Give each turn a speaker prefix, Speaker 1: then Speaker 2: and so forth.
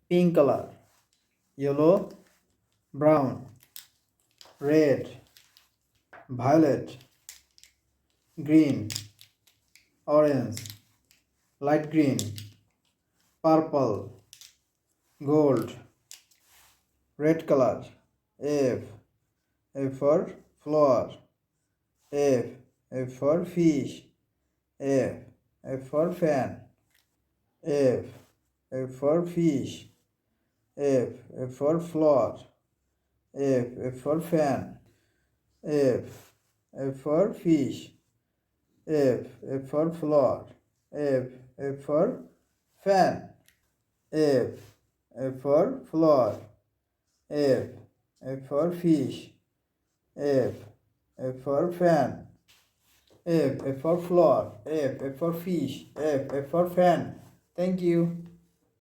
Speaker 1: pink color, yellow, brown, red, violet, green, orange, light green, purple, gold, red color. F. F for flower. F. F for fish. F. F for fan. F. F for fish. F. F for flower. F. F for fan. F. F for fish. F. F for flower. F. F for fan. F. F for flower. F. F for fish. F. F for fan. F. F for flower. F. F for fish. F. F for fan. Thank you.